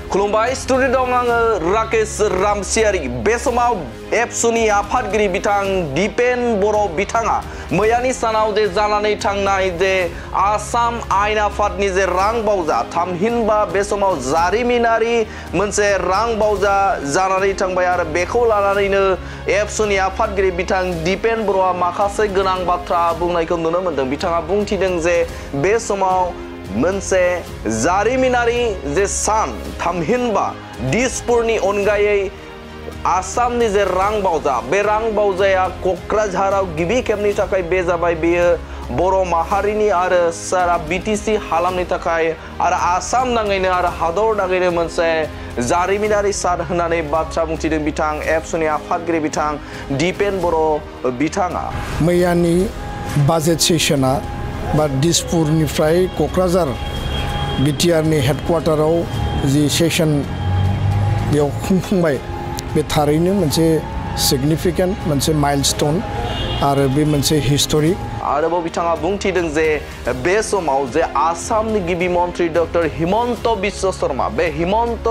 खुलुमबाय स्टुडिय' दं आङो राकेश रामसियारि बे समाव एबसुनि आफादगिरि बिथां दिपेन बर' बिथाङा मैयानि सानाव जे जानानै थांनाय जे आसाम आयेन आफादनि जे रां बावजा थामहिनबा बे समाव जारिमिनारि मोनसे रां बावजा जानानै थांबाय आरो बेखौ लानानैनो एबसुनि आफादगिरि बिथां दिपेन बर'आ माखासे गोनां बाथ्रा बुंनायखौ नुनो मोनदों। बिथाङा बुंथिदों जे बे समाव मोनसे जारिमिनारि जे सान थामहिनबा दिसपुरनि अनगायै आसामनि जे रां बावजा बे रां बावजाया क'क्राझाराव गिबि खेबनि थाखाय बे जाबाय बेयो बर' माहारिनि आरो सारा बिटिसि हालामनि थाखाय आरो आसाम नाङैनो आरो हादर नाङैनो मोनसे जारिमिनारि सान होननानै बाथ्रा बुंथिदों बिथां एबसुनि आफादगिरि बिथां दिपेन बर' बिथाङा। मैयानि बाजेट सेसना बा दिसपुरनिफ्राय क'क्राझार बिटिआरनि हेडक्वार्टाराव जि सेसन बेयाव खुंफुंबाय बे थारैनो मोनसे सिगनिफिकेन्ट मोनसे माइलस्टोन आरो बे मोनसे हिस्टरिक। आरोबाव बिथाङा बुंथिदों जे बे समाव जे आसामनि गिबि मन्त्रि डक्टर हिमन्त बिश्व शर्मा बे हिमन्त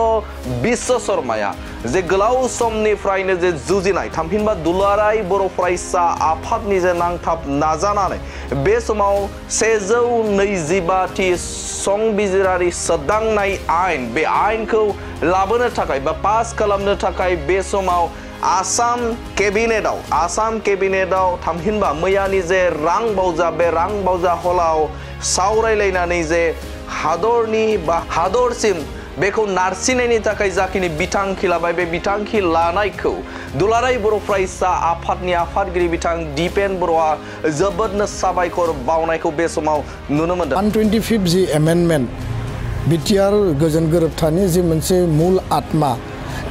बिश्व शर्माया जे गोलाव समनिफ्रायनो जे जुजिनाय थामहिनबा दुलाराय बर' फरायसा आफादनि जे नांथाब नाजानानै बे समाव 125थि संबिजिरारि सोदांनाय आयेन बे आयेनखौ लाबोनो थाखाय बा पास खालामनो थाखाय बे समाव आसाम केबिनेटआव थामहिनबा मैयानि जे रां बावजा बे रां बावजा हलाव सावरायलायनानै जे हादरनि बा हादरसिम बेखौ नारसिननायनि थाखाय जाखिनि बिथांखि लाबाय बे बिथांखि लानायखौ दुलाराय बर' फरायसा आफादनि आफादगिरि बिथां दिपेन बर'आ जोबोदनो साबायखर बावनायखौ बे समाव नुनो मोनदों। 125 जि एमेन्डमेन्ट बिटिआर गोजोन गोरोबथानि जि मोनसे मुल आत्मा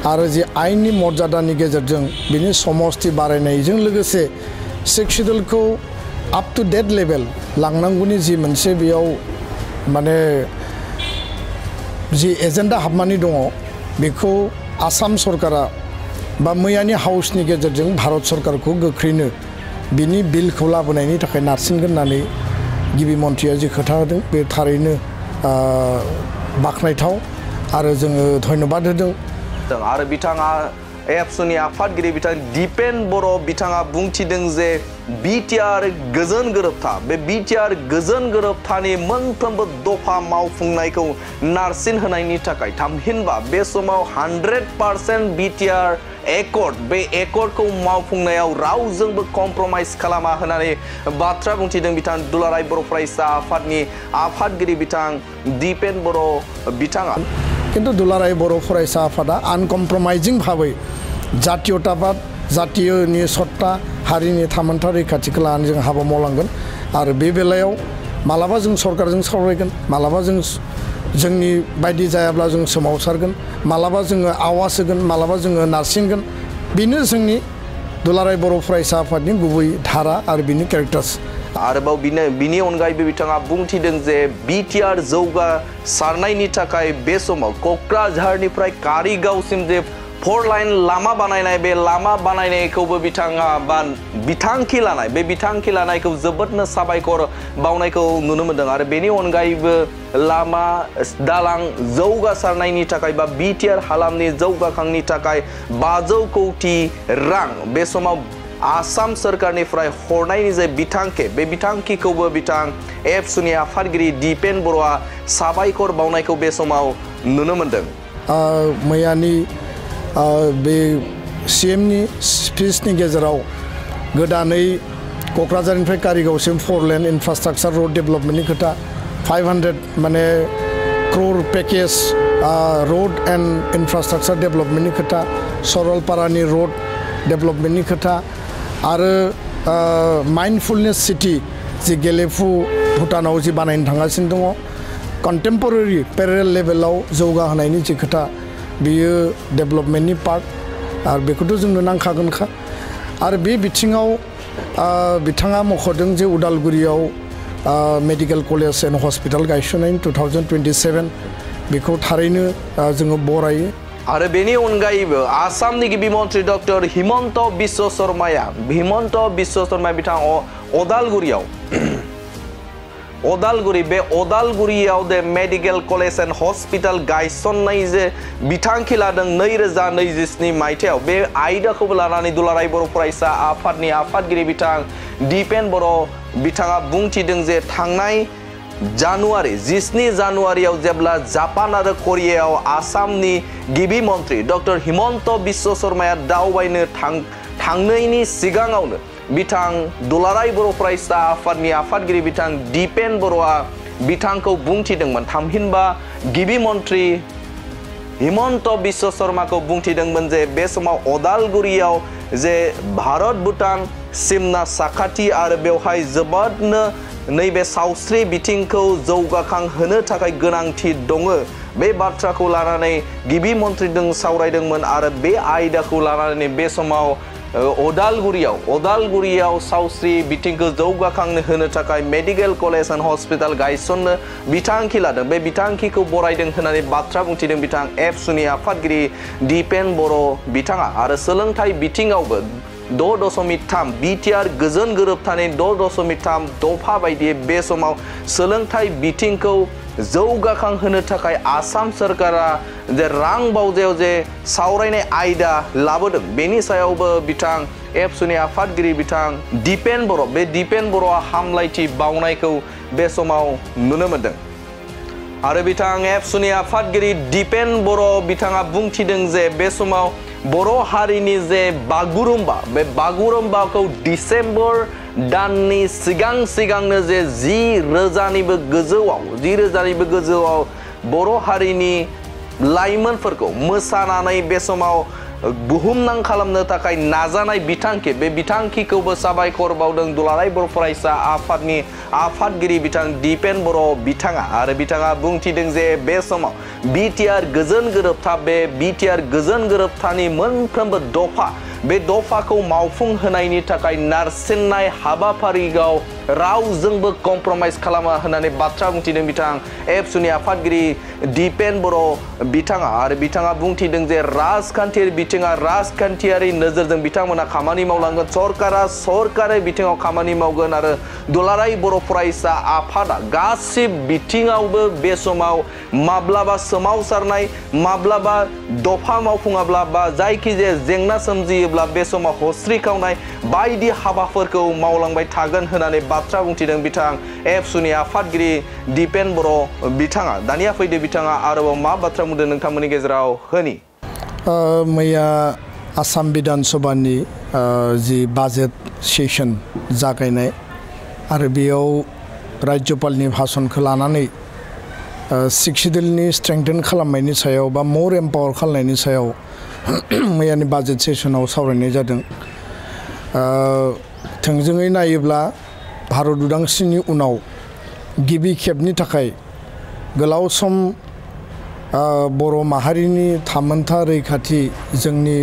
आरो जि आयेननि मर्यादानि गेजेरजों बिनि समस्ति बारायनायजों लोगोसे सेक्सुयेलखौ आप टु डेट लेभेल लांनांगौनि जि मोनसे बेयाव माने जि एजेन्डा हाबनानै दङ बेखौ आसाम सरकारा बा मैयानि हाउसनि गेजेरजों भारत सरकारखौ गोख्रैनो बिनि बिलखौ लाबोनायनि थाखाय नारसिनगोन होननानै गिबि मन्थ्रिया जि खोथा होदों बे थारैनो बाख्नायथाव आरो जोङो धन्यबाद होदों। आरो बिथाङा एबसुनि आफादगिरि बिथां दिपेन बर' बिथाङा बुंथिदों जे बिटिआर गोजोन गोरोबथा बे बिटिआर गोजोन गोरोबथानि मोनफ्रोमबो दफा मावफुंनायखौ नारसिन होनायनि थाखाय थामहिनबा बे समाव 100% बिटिआर एकर्ड बे एकर्डखौ मावफुंनायाव रावजोंबो कम्प्रमाइज खालामा होननानै बाथ्रा बुंथिदों बिथां दुलाराय बर' फरायसा आफादनि आफादगिरि बिथां दिपेन बर' बिथाङा। किन्तु दुलाराय बर' फरायसा आफादा आनकम्प्रमाइजिं भाबै जातीयताबाद जातीयनि सत्ता हारिनि थामोनथा रैखाथिखौ लानानै जों हाबा मावलांगोन आरो बे बेलायाव मालाबा जों सरकारजों सावरायगोन मालाबा जों जोंनि बायदि जायाब्ला जों सोमावसारगोन मालाबा जोङो आवाज होगोन मालाबा जोङो नारसिनगोन बेनो जोंनि दुलाराय बर' फरायसा आफादनि गुबै धारा आरो बिनि केरेक्टार्स। आरोबाव बिनि अनगायैबो बिथाङा बुंथिदों जे बिटिआर जौगासारनायनि थाखाय बे समाव क'क्राझारनिफ्राय कारिगावसिम जे 4 लाइन लामा बानायनाय बे लामा बानायनायखौबो बिथाङा बा बिथांखि लानाय बे बिथांखि लानायखौ जोबोदनो साबायखर बावनायखौ नुनो मोनदों आरो बेनि अनगायैबो लामा दालां जौगासारनायनि थाखाय बा बिटिआर हालामनि जौगाखांनि थाखाय 500 कोटि रां बे समाव आसाम सरकारनिफ्राय हरनायनि जे बिथांखि बे बिथांखिखौबो बिथां एबसुनि आफादगिरि दिपेन बर'आ साबायखर बावनायखौ बे समाव नुनो मोनदों। मैयानि बे सीएमनि स्पिचनि गेजेराव गोदानै क'क्राझारनिफ्राय कारिगावसिम 4 लेन इनफ्रास्ट्राक्चार रोड डेभेलपमेन्टनि खोथा 500 माने क्र'र पेकेज रोड एन्ड इनफ्रास्ट्राक्चार डेभेलपमेन्टनि खोथा सरलपारानि रोड डेभेलपमेन्टनि खोथा आरो माइन्डफुलनेस सिटी जि गेलेफु भुटानाव जि बानायनो थांगासिनो दङ कन्टेम्परारि पेरेल लेभेलाव जौगाहोनायनि जि खोथा बियो डेभेलपमेन्टनि पार्ट आरो बेखौथ' जोंनो नांखागोनखा आरो बे बिथिङाव बिथाङा मख'दों जे उदालगुरियाव मेडिकेल कलेज एन्ड हस्पिटाल गायसननायनि 2027 बेखौ थारैनो जोङो बरायो। आरो बेनि अनगायैबो आसामनि गिबि मन्त्रि डक्टर हिमन्त बिश्व शर्मा बिथां अदालगुरियाव अदालगुरि बे अदालगुरियाव दे मेडिकेल कलेज एन्ड हस्पिटाल गायसननाय जे बिथांखि लादों 2027 मायथाइयाव बे आयदाखौबो लानानै दुलाराय बर' फरायसा आफादनि आफादगिरि बिथां दिपेन बर' बिथाङा बुंथिदों जे थांनाय जानुवारि 17 जानुवारियाव जेब्ला जापान आरो करियायाव आसामनि गिबि मन्त्रि डक्टर हिमन्त बिश्व शर्माया दावबायनो थांनायनि सिगाङावनो बिथां दुलाराय बर' फरायसा आफादनि आफादगिरि बिथां दिपेन बर'आ बिथांखौ बुंथिदोंमोन थामहिनबा गिबि मन्त्रि हिमन्त बिश्व शर्माखौ बुंथिदोंमोन जे बे समाव अदालगुरियाव जे भारत भुटान सिमना साखाथि आरो बेवहाय जोबोदनो नैबे सावस्रि बिथिंखौ जौगाखां होनो थाखाय गोनांथि दङ बे बाथ्राखौ लानानै गिबि मन्त्रिजों सावरायदोंमोन आरो बे आयदाखौ लानानै बे समाव अदालगुरियाव सावस्रि बिथिंखौ जौगाखांनो होनो थाखाय मेडिकेल कलेज एन्ड हस्पिटाल गायसननो बिथांखि लादों बे बिथांखिखौ बरायदों होननानै बाथ्रा बुंथिदों बिथां एबसुनि आफादगिरि दिपेन बर' बिथाङा आरो सोलोंथाइ बिथिङावबो 6.3 बिटिआर गोजोन गोरोबथानि 6.3 दफा बायदियै बे समाव सोलोंथाइ बिथिंखौ जौगाखां होनो थाखाय आसाम सरकारा जे रां बावजायाव जे सावरायनाय आयदा लाबोदों बेनि सायावबो बिथां एबसुनि आफादगिरि बिथां दिपेन बर' बे दिपेन बर'आ हामलायथि बावनायखौ बे समाव नुनो मोनदों आरो बिथां एबसुनि आफादगिरि दिपेन बर' बिथाङा बुंथिदों जे बे समाव बर' हारिनि जे बागुरुम्बा बे बागुरुम्बाखौ डिसेम्बर दाननि सिगांनो जे 10,000निबो गोजौआव बर' हारिनि लाइमोनफोरखौ मोसानानै बे समाव बुहुमनां खालामनो थाखाय नाजानाय बिथांखि बे बिथांखिखौबो साबायखर बावदों दुलाराय बर' फरायसा आफादनि आफादगिरि बिथां दिपेन बर' बिथाङा आरो बिथाङा बुंथिदों जे बे समाव बिटिआर गोजोन गोरोबथा बे बिटिआर गोजोन गोरोबथानि मोनफ्रोमबो दफा बे दफाखौ मावफुंहोनायनि थाखाय नारसिननाय हाबाफारियाव रावजोंबो कम्प्रमाइज खालामा होननानै बाथ्रा बुंथिदों बिथां एबसुनि आफादगिरि दिपेन बर' बिथाङा आरो बिथाङा बुंथिदों जे राजखान्थियारि नोजोरजों बिथांमोना खामानि मावलांगोन सरकारा बिथिङाव खामानि मावगोन आरो दुलाराय बर' फरायसा आफादा गासिबो बिथिङावबो बे समाव माब्लाबा सोमावसारनाय माब्लाबा दफा मावफुङाब्ला बा जायखिजाया जेंना सोमजियोब्ला बे समाव हस्रिखावनाय बायदि हाबाफोरखौ मावलांबाय थागोन होननानै बाथ्रा बुंथिदों बिथां एबसुनि आफादगिरि दिपेन बर' बिथाङा दानिया फैदो बिथाङा आरोबाव मा बाथ्रा बुंदों नोंथांमोननि गेजेराव होनि मैया आसाम बिधान सभानि जि बाजेट सेसन जागायनाय आरो बेयाव राज्यपालनि भाषणखौ लानानै सिक्सिडलनि स्ट्रेंथेन खालामनायनि सायाव बा मोर एम्पावर खालामनायनि सायाव मैयानि बाजेट सेसनाव सावरायनाय जादों थोंजोङै नायोब्ला भारत उदांस्रिनि उनाव गिबि खेबनि थाखाय गोलाव सम बर' माहारिनि थामोनथा रैखाथि जोंनि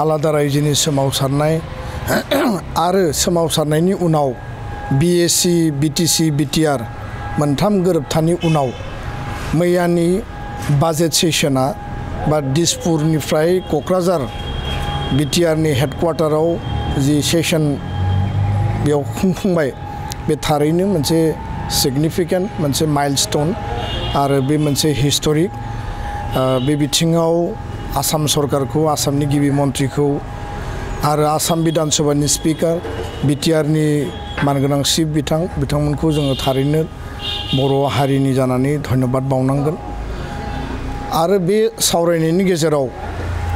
आलादा रायजोनि सोमावसारनाय आरो सोमावसारनायनि उनाव बिएसि बिटिसि बिटिआर मोनथाम गोरोबथानि उनाव मैयानि बाजेट सेसना बा दिसपुरनिफ्राय क'क्राझार बिटिआरनि हेडक्वार्टाराव जि सेसन बेयाव खुंफुंबाय बे थारैनो मोनसे सिगनिफिकेन्ट मोनसे माइलस्टोन आरो बे मोनसे हिस्टरिक बे बिथिङाव आसाम सरकारखौ आसामनि गिबि मन्थ्रिखौ आरो आसाम बिधान सभानि स्पिकार बिटिआरनि मानगोनां चिफ बिथांमोनखौ जोङो थारैनो बर' हारिनि जानानै धन्यबाद बावनांगोन आरो बे सावरायनायनि गेजेराव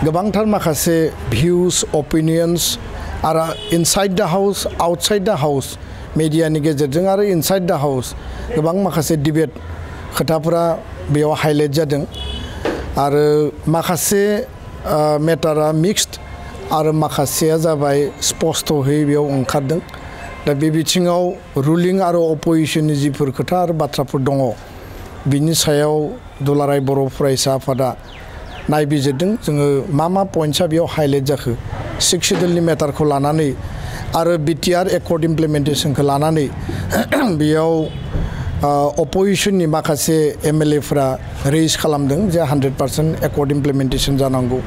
गोबांथार माखासे भिउस अपिनियन्स आरो इनसाइड द हाउस आउटसाइड द हाउस मेडियानि गेजेरजों आरो इनसाइड द हाउस गोबां माखासे डिबेट खोथाफोरा बेयाव हाइलाइट जादों आरो माखासे मेटारा मिक्सड आरो माखासेया जाबाय स्पष्टयै बेयाव ओंखारदों दा बे बिथिङाव रुलिं आरो अपोजिशननि जिफोर खोथा आरो बाथ्राफोर दङ बिनि सायाव दुलाराय बर' फरायसा आफादा नायबिजिरदों जोङो मा पइन्ट्सआ बेयाव हाइलाइट जाखो सिक्सिडलनि मेटारखौ लानानै आरो बिटिआर एकर्ड इमप्लिमेन्टेसनखौ लानानै बेयाव अपोजिशननि माखासे एमएलएफोरा रेज खालामदों जे 100% एकर्ड इमप्लिमेन्टेसन जानांगौ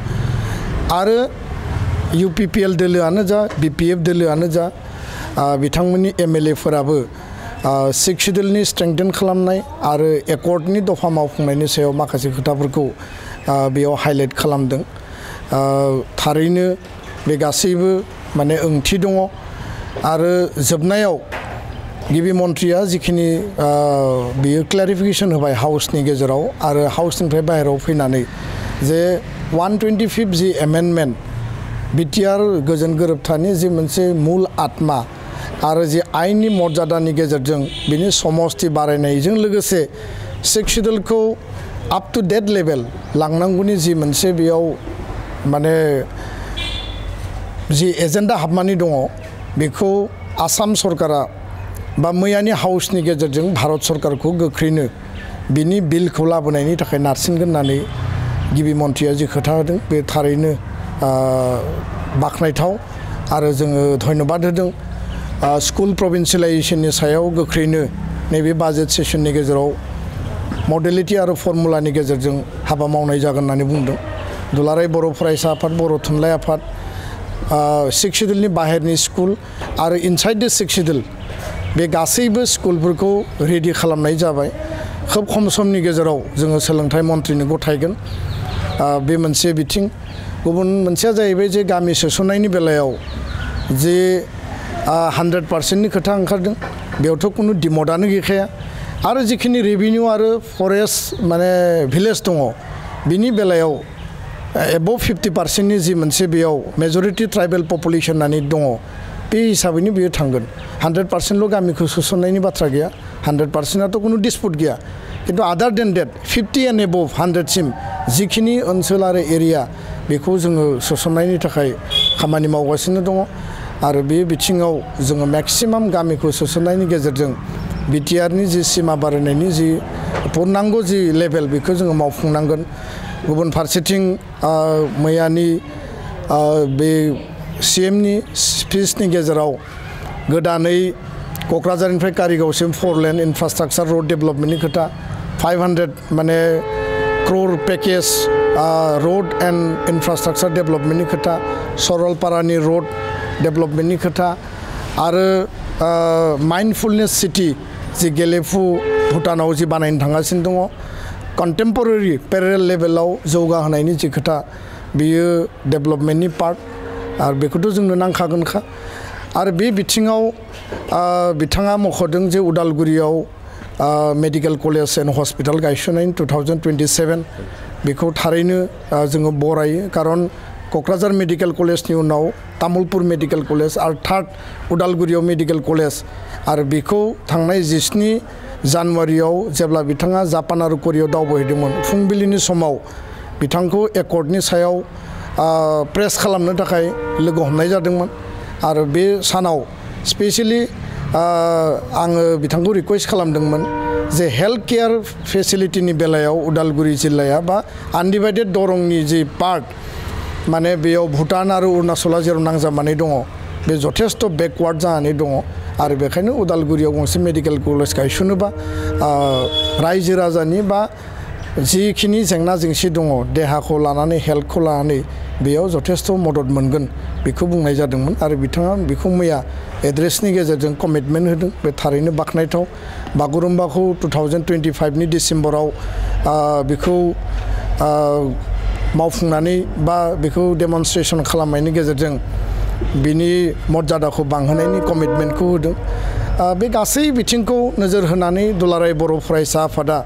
आरो इउपिपिएल दोलोआनो जा बिपिएफ दोलोआनो जा बिथांमोननि एमएलएफोराबो सिक्स शिड्युलनि स्ट्रेंथेन खालामनाय आरो एकर्डनि दफा मावफुंनायनि सायाव माखासे खोथाफोरखौ बेयाव हाइलाइट खालामदों थारैनो बे गासैबो माने ओंथि दङ आरो जोबनायाव गिबि मन्थ्रिया जिखिनि बियो क्लेरिफिकेसन होबाय हाउसनि गेजेराव आरो हाउसनिफ्राय बाहेरायाव फैनानै जे 125 जि एमेन्डमेन्ट बिटिआर गोजोन गोरोबथानि जि मोनसे मुल आत्मा आरो जि आइननि मर्यादानि गेजेरजों बिनि समस्ति बारायनायजों लोगोसे सिक्स शिड्युलखौ आप टु डेट लेभेल लांनांगौनि जि मोनसे बेयाव माने जि एजेन्डा हाबनानै दङ बेखौ आसाम सरकारा बा मैयानि हाउसनि गेजेरजों भारत सरकारखौ गोख्रैनो बिनि बिलखौ लाबोनायनि थाखाय नारसिनगोन होननानै गिबि मन्थ्रिया जि खोथा होदों बे थारैनो बाख्नायथाव आरो जोङो धन्यबाद होदों स्कुल प्रभिन्सियेलाइजेसननि सायाव गोख्रैनो नैबे बाजेट सेसननि गेजेराव मडेलिटि आरो फर्मुलानि गेजेरजों हाबा मावनाय जागोन होननानै बुंदों दुलाराय बर' फरायसा आफाद बर' थुनलाइ आफाद सिक्स शिड्युलनि बाहेरनि स्कुल आरो इनसाइड द सिक्स शिड्युल बे गासैबो स्कुलफोरखौ रेडि खालामनाय जाबाय खोब खम समनि गेजेराव जोङो सोलोंथाइ मन्थ्रिनो गथायगोन बे मोनसे बिथिं गुबुन मोनसेया जाहैबाय जे गामि सोसननायनि बेलायाव जे 100%नि खोथा ओंखारदों बेयावथ' खुनु डिमडआनो गैखाया आरो जिखिनि रेभिनिउ आरो फरेस्ट माने भिलेज दङ बिनि बेलायाव एबभ 50%नि जि मोनसे बेयाव मेजरिटि ट्राइबेल पपुलेसन होननानै दङ बे हिसाबैनो बियो थांगोन 100%ल' गामिखौ सोसननायनि बाथ्रा गैया 100%आथ' खुनु डिसपुट गैया किन्तु आदार देन डेट 50 एन्ड एबभ 100सिम जिखिनि ओनसोल आरो एरिया बेखौ जोङो सोसननायनि थाखाय खामानि मावगासिनो दङ आरो बे बिथिङाव जोङो मेक्सिमाम गामिखौ सोसननायनि गेजेरजों बिटिआरनि जि सिमा बारायनायनि जि पूर्णांग जि लेभेल बेखौ जोङो मावफुंनांगोन गुबुन फारसेथिं मैयानि बे सिएमनि स्पिचनि गेजेराव गोदानै क'क्राझारनिफ्राय कारिगावसिम 4 लेन इनफ्रास्ट्राक्चार रड डेभेलपमेन्टनि खोथा 500 माने क्र'र पेकेज रड एन्ड इनफ्रास्ट्राक्चार डेभेलपमेन्टनि खोथा सरलपारानि रड डेभेलपमेन्टनि खोथा आरो माइन्डफुलनेस सिटि जि गेलेफु भुटानाव जि बानायनो थांगासिनो दङ कन्टेम्परारि पेरेल लेभेलाव जौगाहोनायनि जि खोथा बियो डेभेलपमेन्टनि पार्ट आरो बेखौथ' जोंनो नांखागोनखा आरो बे बिथिङाव बिथाङा मख'दों जे उदालगुरियाव मेडिकेल कलेज एन्ड हस्पिटाल गायसननायनि 2027 बेखौ थारैनो जोङो बरायो खारन क'क्राझार मेडिकेल कलेजनि उनाव तामुलपुर मेडिकेल कलेज आरो थार्ड उदालगुरियाव मेडिकेल कलेज आरो बेखौ थांनाय 17 जानुवारियाव जेब्ला बिथाङा जापान आरो करियायाव दावबायहैदोंमोन फुंबिलिनि समाव बिथांखौ एकर्डनि सायाव प्रेस खालामनो थाखाय लोगो हमनाय जादोंमोन आरो बे सानाव स्पेसियेलि आङो बिथांखौ रिक्वेस्ट खालामदोंमोन जे हेल्थ केयार फेसिलिटिनि बेलायाव उदालगुरि जिल्लाया बा आनडिभाइडेड दरंनि जि पार्ट माने बेयाव भुटान आरो अरुणाचला जेराव नांजाबनानै दङ बे जथेस्थ' बेकवार्ड जानानै दङ आरो बेखायनो उदालगुरियाव गंसे मेडिकेल कलेज गायसनोबा रायजो राजानि बा जिखिनि जेंना जेंसि दङ देहाखौ लानानै हेल्थखौ लानानै बेयाव जथेस्थ' मदद मोनगोन बेखौ बुंनाय जादोंमोन आरो बिथाङा बेखौ मैया एड्रेसनि गेजेरजों कमिटमेन्ट होदों बे थारैनो बाख्नायथाव बागुरुम्बाखौ 2025नि डिसेम्बराव बेखौ मावफुंनानै बा बेखौ डेमनस्ट्रेसन खालामनायनि गेजेरजों बिनि मर्यादाखौ बांहोनायनि कमिटमेन्टखौ होदों बे गासै बिथिंखौ नोजोर होनानै दुलाराय बर' फरायसा आफादा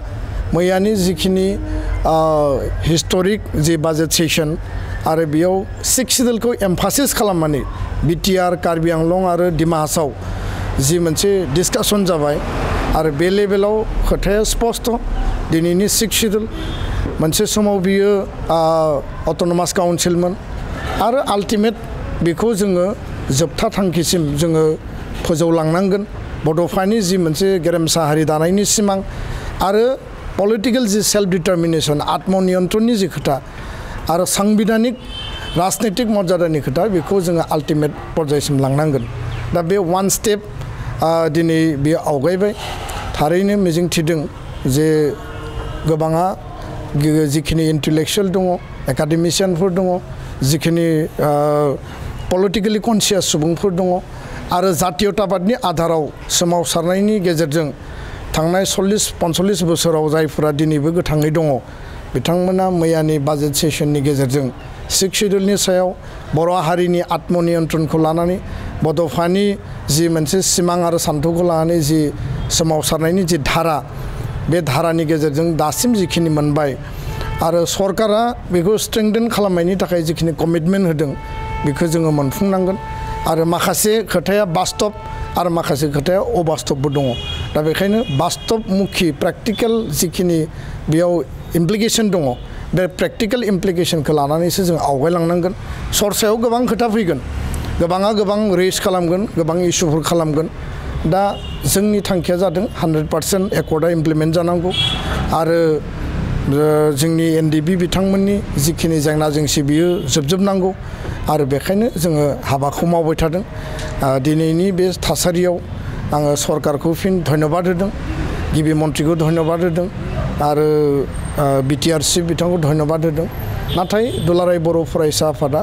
मैयानि जिखिनि हिस्टरिक जि बाजेट सेसन आरो बेयाव सिक्स शिड्युलखौ एमफासिस खालामनानै बिटिआर कार्बि आंलं आरो डिमा हासाव जि मोनसे डिसकासन जाबाय आरो बे लेभेलाव खोथाया स्पस्ट दिनैनि सिक्स शिड्युल मोनसे समाव बियो अट'नमास काउन्सिलमोन आरो आल्टिमेट बेखौ जोङो जोबथा थांखिसिम जोङो फोजौलांनांगोन बड'फानि जि मोनसे गेरेमसा हारि दानायनि सिमां आरो पलिटिकेल जि सेल्फ डिटारमिनेसन आत्मनियन्त्रणनि जि खोथा आरो सांबिधानिक राजनैतिक मर्यादानि खोथा बेखौ जोङो आल्टिमेट पर्यायसिम लांनांगोन दा बे वान स्टेप दिनै बेयो आवगायबाय थारैनो मिजिंथिदों जे गोबाङा जिखिनि इन्टेलेक्सुयेल दङ एकाडेमिशियानफोर दङ जिखिनि पलिटिकेलि कनसियास सुबुंफोर दङ आरो जातीयताबादनि आधाराव सोमावसारनायनि गेजेरजों थांनाय 40-45 बोसोराव जायफोरा दिनैबो गोथाङै दङ बिथांमोना मैयानि बाजेट सेसननि गेजेरजों 6 शिड्युलनि सायाव बर' हारिनि आत्मनियन्त्रणखौ लानानै बड'फानि जि मोनसे सिमां आरो सान्थौखौ लानानै जि सोमावसारनायनि जि धारा बे धारानि गेजेरजों दासिम जिखिनि मोनबाय आरो सरकारा बेखौ स्ट्रेंथेन खालामनायनि थाखाय जिखिनि कमिटमेन्ट होदों बेखौ जोङो मोनफुंनांगोन आरो माखासे खोथाया बास्तब आरो माखासे खोथाया अबास्तबबो दङ दा बेखायनो बास्तबमुखि प्रेक्टिकेल जिखिनि बेयाव इमप्लिकेसन दङ बे प्रेक्टिकेल इमप्लिकेसनखौ लानानैसो जों आवगायलांनांगोन सरसायाव गोबां खोथा फैगोन गोबाङा गोबां रेज खालामगोन गोबां इस्युफोर खालामगोन दा जोंनि थांखिया जादों 100% एकर्डआ इमप्लिमेन्ट जानांगौ आरो जोंनि एनडिबि बिथांमोननि जिखिनि जेंना जेंसि बियो जोबजोबनांगौ आरो बेखायनो जोङो हाबाखौ मावबाय थादों दिनैनि बे थासारियाव आङो सरकारखौ फिन धन्यबाद होदों गिबि मन्थ्रिखौ धन्यबाद होदों आरो बिटिआरसि बिथांखौ धन्यबाद होदों नाथाय दुलाराय बर' फरायसा आफादा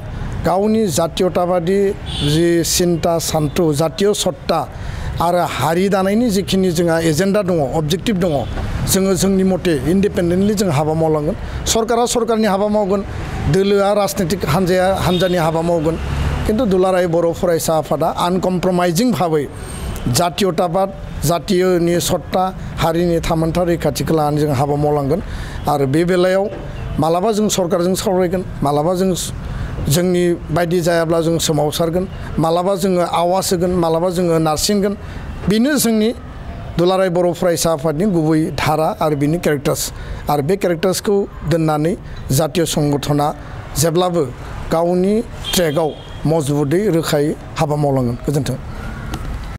गावनि जातीयताबादि जि सिन्ता सान्थौ जातीय सत्ता आरो हारि दानायनि जिखिनि जोंहा एजेन्डा दङ अबजेक्टिभ दङ जोङो जोंनि मथे इन्डिपेन्डेन्टलि जों हाबा मावलांगोन सरकारा सरकारनि हाबा मावगोन दोलोआ राजनितिक हान्जानि हाबा मावगोन किन्तु दुलाराय बर' फरायसा आफादा आनकमप्रमाइजिं भाबै जातीयताबाद जातीयनि सत्ता हारिनि थामोनथा रैखाथिखौ लानानै जों हाबा मावलांगोन आरो बे बेलायाव मालाबा जों सरकारजों सावरायगोन मालाबा जों जोंनि बायदि जायाब्ला जों सोमावसारगोन मालाबा जोङो आवाज होगोन मालाबा जोङो नारसिनगोन बेनो जोंनि दुलाराय बर' फरायसा आफादनि गुबै धारा आरो बिनि केरेक्टार्स आरो बे केरेक्टार्सखौ दोननानै जातीय संगठना जेब्लाबो गावनि ट्रेकआव मजबुतै रोखायै हाबा मावलांगोन गोजोन्थों।